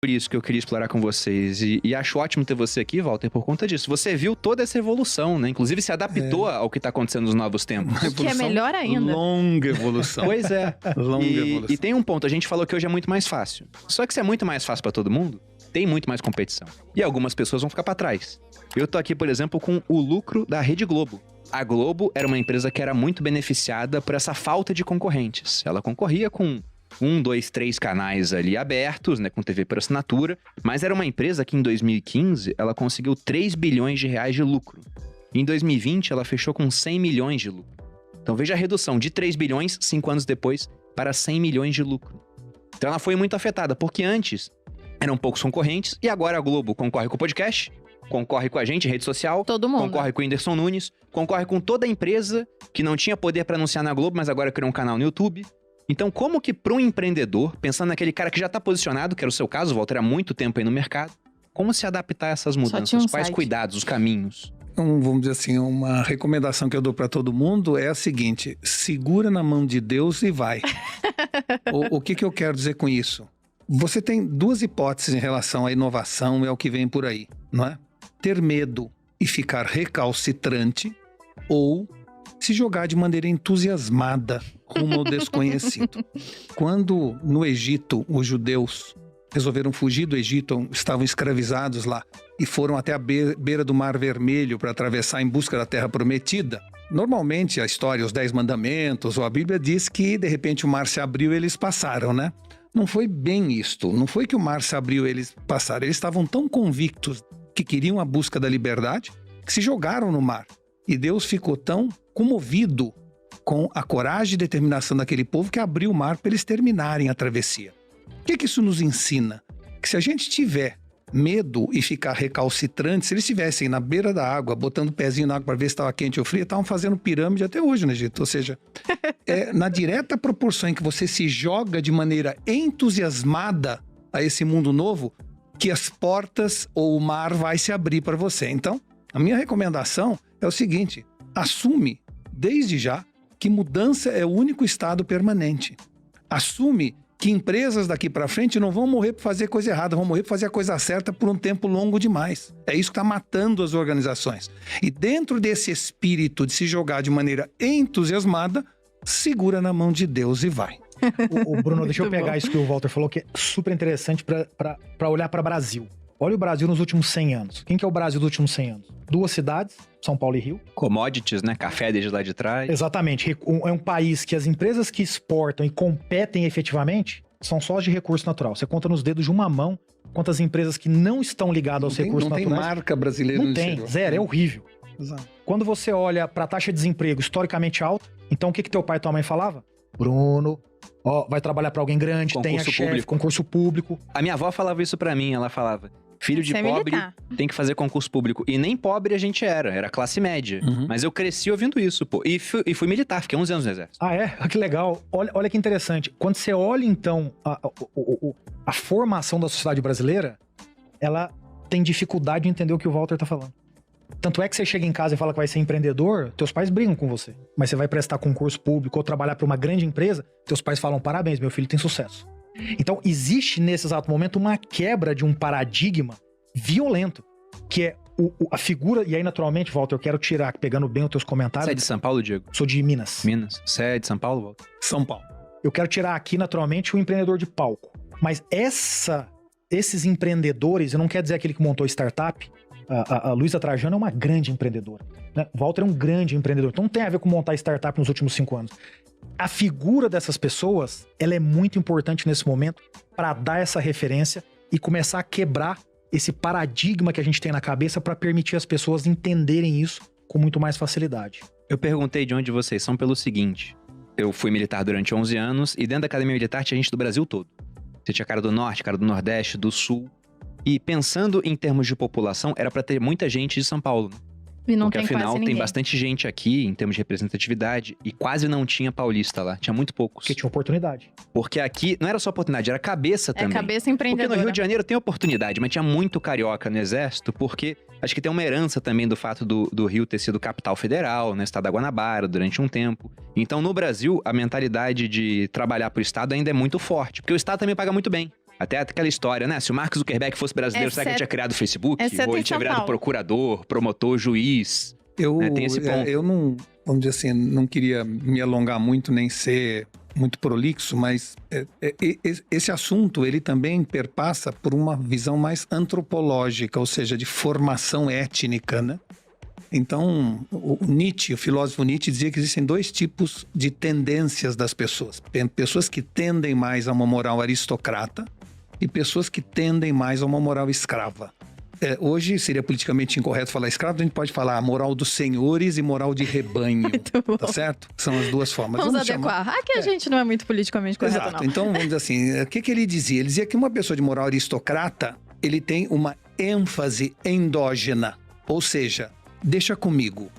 por isso que eu queria explorar com vocês. E acho ótimo ter você aqui, Walter, por conta disso. Você viu toda essa evolução, né? Inclusive se adaptou ao que tá acontecendo nos novos tempos. Que é melhor ainda. Longa evolução. Pois é. Longa evolução. E tem um ponto, a gente falou que hoje é muito mais fácil. Só que se é muito mais fácil pra todo mundo, tem muito mais competição. E algumas pessoas vão ficar pra trás. Eu tô aqui, por exemplo, com o lucro da Rede Globo. A Globo era uma empresa que era muito beneficiada por essa falta de concorrentes. Ela concorria com 1, 2, 3 canais ali abertos, né, com TV por assinatura, mas era uma empresa que em 2015 ela conseguiu 3 bilhões de reais de lucro. Em 2020 ela fechou com 100 milhões de lucro. Então veja a redução de 3 bilhões 5 anos depois para 100 milhões de lucro. Então ela foi muito afetada, porque antes eram poucos concorrentes e agora a Globo concorre com o podcast, concorre com a gente em rede social, Todo mundo. concorre com o Whindersson Nunes, concorre com toda a empresa que não tinha poder para anunciar na Globo, mas agora criou um canal no YouTube. Então, como que para um empreendedor, pensando naquele cara que já está posicionado, que era o seu caso, Walter, há muito tempo aí no mercado, como se adaptar a essas mudanças? tinha um Quais site. cuidados, os caminhos? Então, vamos dizer assim, uma recomendação que eu dou para todo mundo é a seguinte: segura na mão de Deus e vai. O que eu quero dizer com isso? Você tem duas hipóteses em relação à inovação e ao que vem por aí, não é? Ter medo e ficar recalcitrante ou se jogar de maneira entusiasmada rumo ao desconhecido. Quando no Egito os judeus resolveram fugir do Egito, estavam escravizados lá e foram até a beira do Mar Vermelho para atravessar em busca da Terra Prometida, normalmente a história, os 10 mandamentos ou a Bíblia diz que de repente o mar se abriu e eles passaram, né? Não foi bem isto, não foi que o mar se abriu e eles passaram, eles estavam tão convictos que queriam a busca da liberdade que se jogaram no mar. E Deus ficou tão comovido com a coragem e determinação daquele povo que abriu o mar para eles terminarem a travessia. O que isso nos ensina? Que se a gente tiver medo e ficar recalcitrante, se eles estivessem na beira da água, botando o pezinho na água para ver se estava quente ou frio, estavam fazendo pirâmide até hoje no Egito. Ou seja, na direta proporção em que você se joga de maneira entusiasmada a esse mundo novo, que as portas ou o mar vai se abrir para você. Então, a minha recomendação é o seguinte: assume, desde já, que mudança é o único estado permanente. Assume que empresas daqui para frente não vão morrer por fazer coisa errada, vão morrer por fazer a coisa certa por um tempo longo demais. É isso que está matando as organizações. E dentro desse espírito de se jogar de maneira entusiasmada, segura na mão de Deus e vai. O Bruno, deixa eu Muito pegar bom. isso que o Walter falou, que é super interessante para olhar para o Brasil. Olha o Brasil nos últimos 100 anos. Quem que é o Brasil dos últimos 100 anos? 2 cidades, São Paulo e Rio. Commodities, né? Café desde lá de trás. Exatamente. É um país que as empresas que exportam e competem efetivamente são só as de recurso natural. Você conta nos dedos de uma mão quantas empresas que não estão ligadas aos recursos não tem naturais. marca brasileira Não no tem, exterior. zero, é horrível. Exato. Quando você olha para a taxa de desemprego historicamente alta, então o que teu pai e tua mãe falava? Bruno, ó, vai trabalhar para alguém grande, tenha Concurso chefe, público. concurso público. A minha avó falava isso pra mim, ela falava: filho de Você é pobre militar. tem que fazer concurso público. E nem pobre a gente era classe média. Uhum. Mas eu cresci ouvindo isso, pô. E fui militar, fiquei 11 anos no exército. Ah, é? Que legal. Olha que interessante. Quando você olha, então, a formação da sociedade brasileira, ela tem dificuldade de entender o que o Walter tá falando. Tanto é que você chega em casa e fala que vai ser empreendedor, teus pais brigam com você. Mas você vai prestar concurso público ou trabalhar para uma grande empresa, teus pais falam: parabéns, meu filho tem sucesso. Então, existe nesse exato momento uma quebra de um paradigma violento, que é a figura, e aí naturalmente, Walter, eu quero tirar, pegando bem os teus comentários. Você é de São Paulo, Diego? Sou de Minas. Minas. Você é de São Paulo, Walter? São Paulo. Eu quero tirar aqui, naturalmente, o empreendedor de palco. Mas esses empreendedores, eu não quero dizer aquele que montou startup. A Luísa Trajano é uma grande empreendedora, né? O Walter é um grande empreendedor. Então não tem a ver com montar startup nos últimos 5 anos. A figura dessas pessoas, ela é muito importante nesse momento para dar essa referência e começar a quebrar esse paradigma que a gente tem na cabeça para permitir as pessoas entenderem isso com muito mais facilidade. Eu perguntei de onde vocês são pelo seguinte: eu fui militar durante 11 anos e dentro da academia militar tinha gente do Brasil todo. Você tinha cara do Norte, cara do Nordeste, do Sul. E pensando em termos de população, era pra ter muita gente de São Paulo, né? E não Porque tem afinal quase tem ninguém. bastante gente aqui em termos de representatividade e quase não tinha paulista lá, tinha muito poucos. Porque tinha oportunidade. Porque aqui não era só oportunidade, era cabeça É também. cabeça Porque empreendedora. no Rio de Janeiro tem oportunidade, mas tinha muito carioca no exército, porque acho que tem uma herança também do fato do Rio ter sido capital federal, né, estado da Guanabara durante um tempo. Então no Brasil, a mentalidade de trabalhar pro estado ainda é muito forte, porque o estado também paga muito bem. Até aquela história, né? Se o Mark Zuckerberg fosse brasileiro, será que ele tinha criado o Facebook? Ou ele tinha virado procurador, promotor, juiz? Tem esse ponto. Eu não, vamos dizer assim, não queria me alongar muito, nem ser muito prolixo, mas esse assunto, ele também perpassa por uma visão mais antropológica, ou seja, de formação étnica, né? Então, o filósofo Nietzsche dizia que existem 2 tipos de tendências das pessoas. Pessoas que tendem mais a uma moral aristocrata e pessoas que tendem mais a uma moral escrava. Hoje seria politicamente incorreto falar escravo, a gente pode falar moral dos senhores e moral de rebanho, tá certo? São as 2 formas. Vamos adequar. Aqui a gente não é muito politicamente correto, Exato. não. Então, vamos dizer assim, o que ele dizia? Ele dizia que uma pessoa de moral aristocrata, ele tem uma ênfase endógena, ou seja, deixa comigo,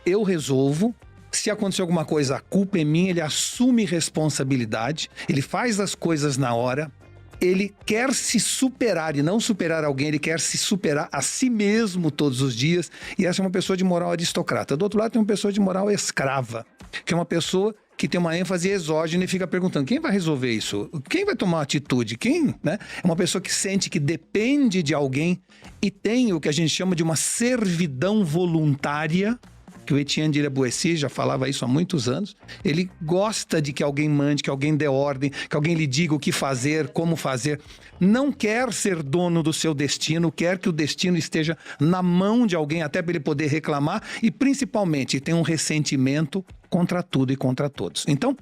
eu resolvo, se acontecer alguma coisa, a culpa é minha, ele assume responsabilidade, ele faz as coisas na hora, ele quer se superar e não superar alguém, ele quer se superar a si mesmo todos os dias, e essa é uma pessoa de moral aristocrata. Do outro lado tem uma pessoa de moral escrava, que é uma pessoa que tem uma ênfase exógena e fica perguntando, quem vai resolver isso? Quem vai tomar uma atitude? Quem? Né? É uma pessoa que sente que depende de alguém e tem o que a gente chama de uma servidão voluntária, que o Etienne de Boissy já falava isso há muitos anos. Ele gosta de que alguém mande, que alguém dê ordem, que alguém lhe diga o que fazer, como fazer. Não quer ser dono do seu destino, quer que o destino esteja na mão de alguém até para ele poder reclamar e, principalmente, tem um ressentimento contra tudo e contra todos. Então,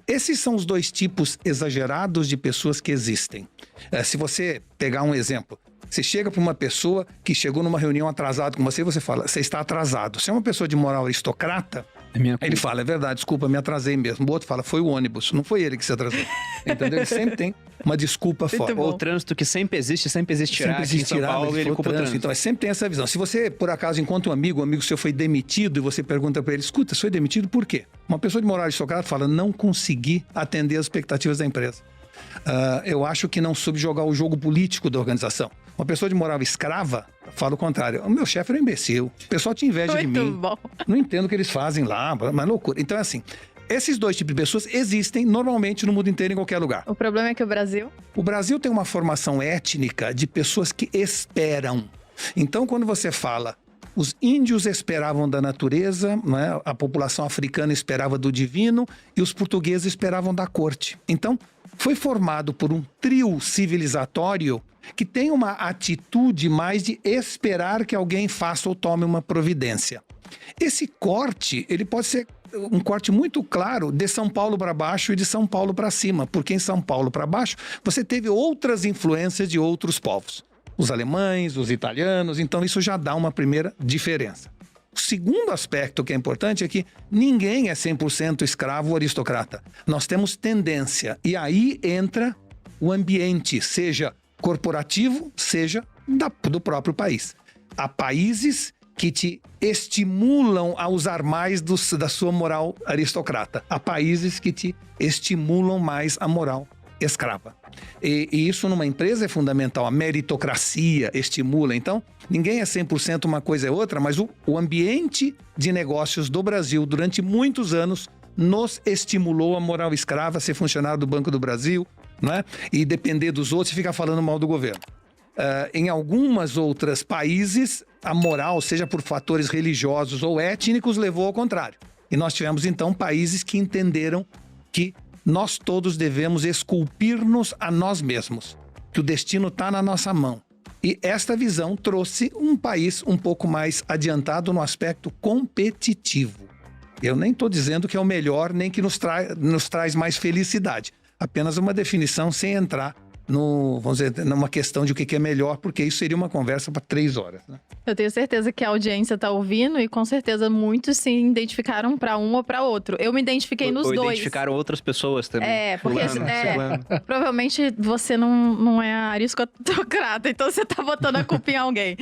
esses são os 2 tipos exagerados de pessoas que existem. Se você pegar um exemplo, você chega para uma pessoa que chegou numa reunião atrasado com você e você fala, você está atrasado. Se é uma pessoa de moral aristocrata, ele fala, é verdade, desculpa, me atrasei mesmo. O outro fala, foi o ônibus, não foi ele que se atrasou. Entendeu? Ele sempre tem uma desculpa fora. Ou o trânsito que sempre existe, sempre existirá. Sempre existirá, aqui em São Paulo, ele culpa o trânsito. Então, sempre tem essa visão. Se você, por acaso, encontra um amigo seu foi demitido e você pergunta para ele, escuta, você foi demitido por quê? Uma pessoa de moral aristocrata fala, não consegui atender as expectativas da empresa. Eu acho que não soube jogar o jogo político da organização. Uma pessoa de moral escrava fala o contrário. O meu chefe era um imbecil. O pessoal tinha inveja de mim. Bom. Não entendo o que eles fazem lá, mas loucura. Então é assim, esses 2 tipos de pessoas existem normalmente no mundo inteiro, em qualquer lugar. O problema é que o Brasil tem uma formação étnica de pessoas que esperam. Então, quando você fala, os índios esperavam da natureza, né? A população africana esperava do divino e os portugueses esperavam da corte. Então, foi formado por um trio civilizatório que tem uma atitude mais de esperar que alguém faça ou tome uma providência. Esse corte, ele pode ser um corte muito claro de São Paulo para baixo e de São Paulo para cima, porque em São Paulo para baixo você teve outras influências de outros povos. Os alemães, os italianos, então isso já dá uma primeira diferença. O segundo aspecto que é importante é que ninguém é 100% escravo ou aristocrata. Nós temos tendência, e aí entra o ambiente, seja corporativo, seja do próprio país. Há países que te estimulam a usar mais da sua moral aristocrata. Há países que te estimulam mais a moral escrava. E isso numa empresa é fundamental. A meritocracia estimula. Então, ninguém é 100% uma coisa é outra, mas o ambiente de negócios do Brasil durante muitos anos nos estimulou a moral escrava, ser funcionário do Banco do Brasil, né? E depender dos outros e ficar falando mal do governo. Em algumas outros países, a moral, seja por fatores religiosos ou étnicos, levou ao contrário. E nós tivemos, então, países que entenderam que nós todos devemos esculpir-nos a nós mesmos, que o destino está na nossa mão. E esta visão trouxe um país um pouco mais adiantado no aspecto competitivo. Eu nem estou dizendo que é o melhor, nem que nos traz mais felicidade. Apenas uma definição sem entrar vamos dizer, numa questão de o que é melhor, porque isso seria uma conversa para 3 horas. Né? Eu tenho certeza que a audiência está ouvindo e com certeza muitos se identificaram para um ou para outro. Eu me identifiquei nos dois. Identificaram outras pessoas também. Porque provavelmente você não é aristocrata, então você tá botando a culpa em alguém.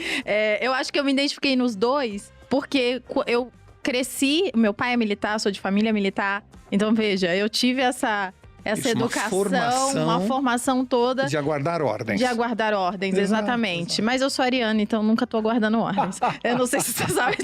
Eu acho que eu me identifiquei nos dois porque eu cresci, meu pai é militar, sou de família militar, então veja, eu tive essa educação, uma formação toda. De aguardar ordens. De aguardar ordens, exatamente. Mas eu sou ariana, então nunca tô aguardando ordens. Eu não sei se você sabe.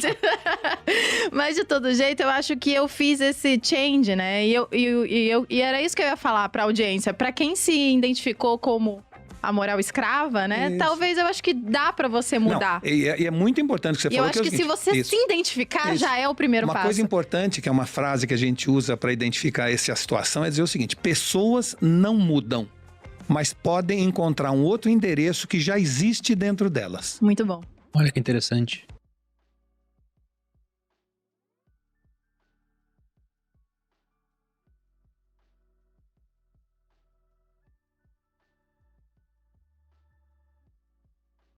Mas de todo jeito, eu acho que eu fiz esse change, né? E era isso que eu ia falar pra audiência. Pra quem se identificou como a moral escrava, né? Isso. Talvez eu acho que dá pra você mudar. Não, e é muito importante que você E eu falou. acho que, é o se seguinte, você isso. se identificar, Isso. já é o primeiro Uma passo. coisa importante, que é uma frase que a gente usa para identificar essa situação, é dizer o seguinte: pessoas não mudam, mas podem encontrar um outro endereço que já existe dentro delas. Muito bom. Olha que interessante.